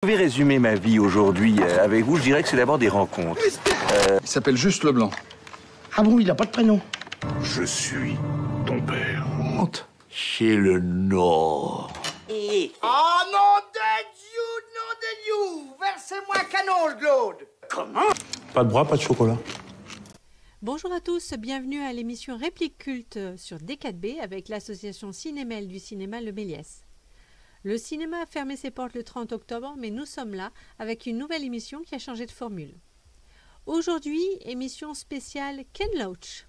Je vais résumer ma vie aujourd'hui avec vous. Je dirais que c'est d'abord des rencontres. Il s'appelle juste Leblanc. Ah bon, il n'a pas de prénom? Je suis ton père. Honte. C'est le Nord. Ah non de Dieu, versez-moi un canon, le Claude. Comment? Pas de bras, pas de chocolat. Bonjour à tous, bienvenue à l'émission Réplique culte sur D4B avec l'association Cinémel du cinéma Le Méliès. Le cinéma a fermé ses portes le 30 octobre, mais nous sommes là avec une nouvelle émission qui a changé de formule. Aujourd'hui, émission spéciale Ken Loach.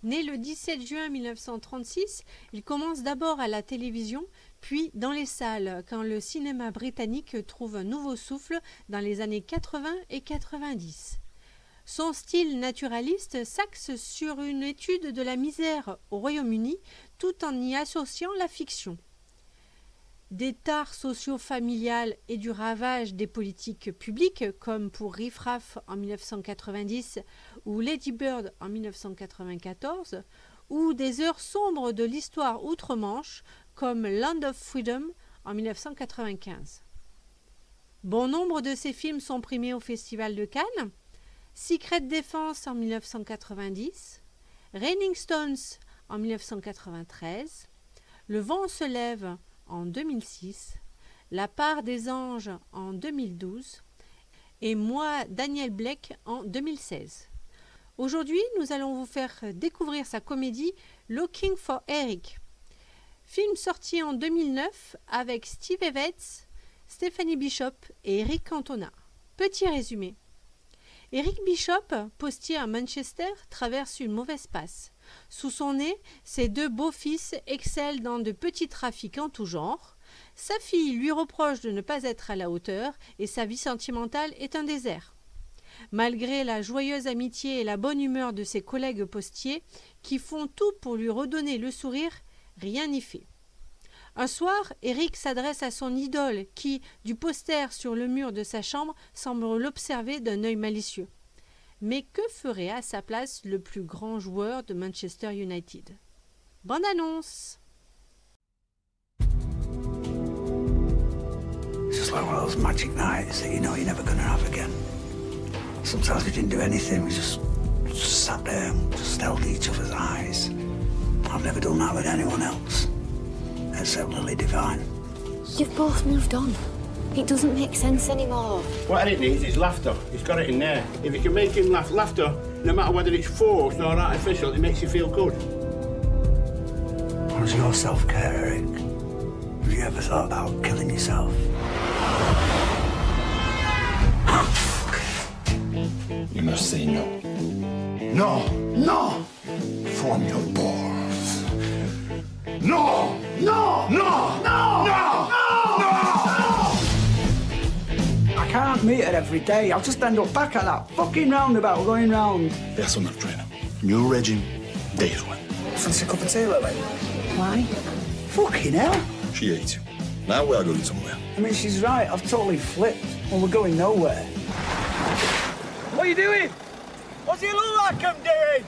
Né le 17 juin 1936, il commence d'abord à la télévision, puis dans les salles, quand le cinéma britannique trouve un nouveau souffle dans les années 80 et 90. Son style naturaliste s'axe sur une étude de la misère au Royaume-Uni, tout en y associant la fiction. Des tares socio-familiales et du ravage des politiques publiques, comme pour Riff Raff en 1990 ou Lady Bird en 1994, ou des heures sombres de l'histoire outre-Manche, comme Land of Freedom en 1995. Bon nombre de ces films sont primés au Festival de Cannes. Secret Défense en 1990, Raining Stones en 1993, Le vent se lève en 2006, La part des anges en 2012 et Moi, Daniel Blake en 2016. Aujourd'hui, nous allons vous faire découvrir sa comédie Looking for Eric. Film sorti en 2009 avec Steve Evans, Stephanie Bishop et Eric Cantona. Petit résumé. Eric Bishop, postier à Manchester, traverse une mauvaise passe. Sous son nez, ses deux beaux-fils excellent dans de petits trafics en tout genre. Sa fille lui reproche de ne pas être à la hauteur et sa vie sentimentale est un désert. Malgré la joyeuse amitié et la bonne humeur de ses collègues postiers, qui font tout pour lui redonner le sourire, rien n'y fait. Un soir, Eric s'adresse à son idole qui, du poster sur le mur de sa chambre, semble l'observer d'un œil malicieux. Mais que ferait à sa place le plus grand joueur de Manchester United? Bande annonce. It's just like one of those magic nights that you know you're never going to have again. Sometimes we didn't do anything, we just sat there and just held each other's eyes. I've never done that with anyone else. Except Lily Divine. You've both moved on. It doesn't make sense anymore. What Eric needs is laughter. He's got it in there. If you can make him laugh, laughter, no matter whether it's forced or artificial, it makes you feel good. How's your self-care, Eric? Have you ever thought about killing yourself? You must say no. No! No! From your balls. No! No! No! No! No! No! I can't meet her every day. I'll just end up back at that fucking roundabout going round. Personal trainer. New regime. Day one. Fancy a cup of tea, Lily? Why? Fucking hell. She hates you. Now we are going somewhere. I mean, she's right. I've totally flipped. Well, we're going nowhere. What are you doing? What do you look like I'm doing?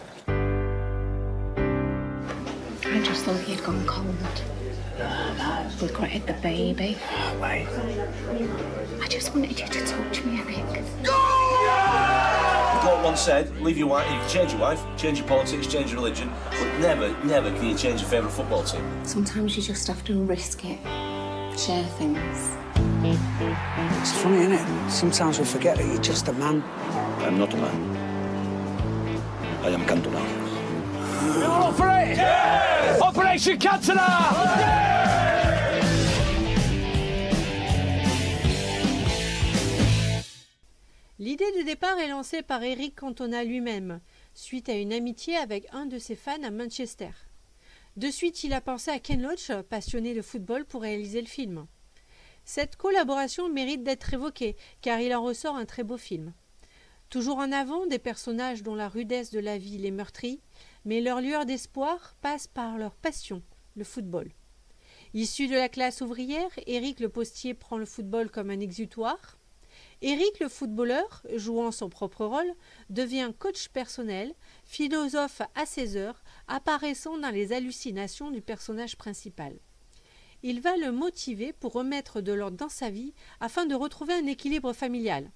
I just thought you'd gone cold. Regretted the baby. Wait. I just wanted you to touch me, Eric. God once said, leave your wife, you can change your wife, change your politics, change your religion, but never, never can you change your favourite football team. Sometimes you just have to risk it. Share things. It's funny, isn't it? Sometimes we forget that you're just a man. I'm not a man. I am Cantona. All for it! Yes! Operation Cantona! Yes! L'idée de départ est lancée par Eric Cantona lui-même, suite à une amitié avec un de ses fans à Manchester. De suite, il a pensé à Ken Loach, passionné de football, pour réaliser le film. Cette collaboration mérite d'être évoquée, car il en ressort un très beau film. Toujours en avant, des personnages dont la rudesse de la vie les meurtrit, mais leur lueur d'espoir passe par leur passion, le football. Issu de la classe ouvrière, Eric le postier prend le football comme un exutoire. Eric le footballeur, jouant son propre rôle, devient coach personnel, philosophe à ses heures, apparaissant dans les hallucinations du personnage principal. il va le motiver pour remettre de l'ordre dans sa vie afin de retrouver un équilibre familial.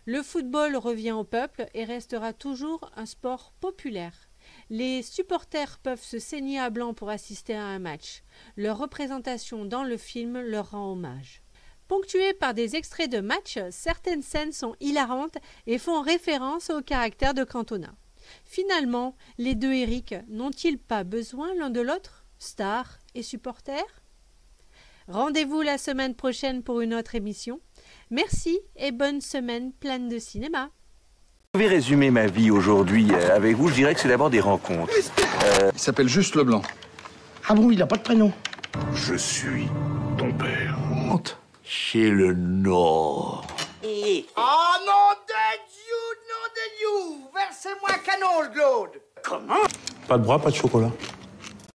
Le football revient au peuple et restera toujours un sport populaire. Les supporters peuvent se saigner à blanc pour assister à un match. Leur représentation dans le film leur rend hommage. Ponctuées par des extraits de matchs, certaines scènes sont hilarantes et font référence au caractère de Cantona. Finalement, les deux Eric n'ont-ils pas besoin l'un de l'autre, stars et supporters? Rendez-vous la semaine prochaine pour une autre émission. Merci et bonne semaine pleine de cinéma. Je vais résumer ma vie aujourd'hui avec vous. Je dirais que c'est d'abord des rencontres. Il s'appelle Juste Leblanc. Ah bon, il n'a pas de prénom? Je suis ton père. Honte. Chez le Nord. Ah non de Dieu, Versez-moi un canon, Claude. Pas de bras, pas de chocolat.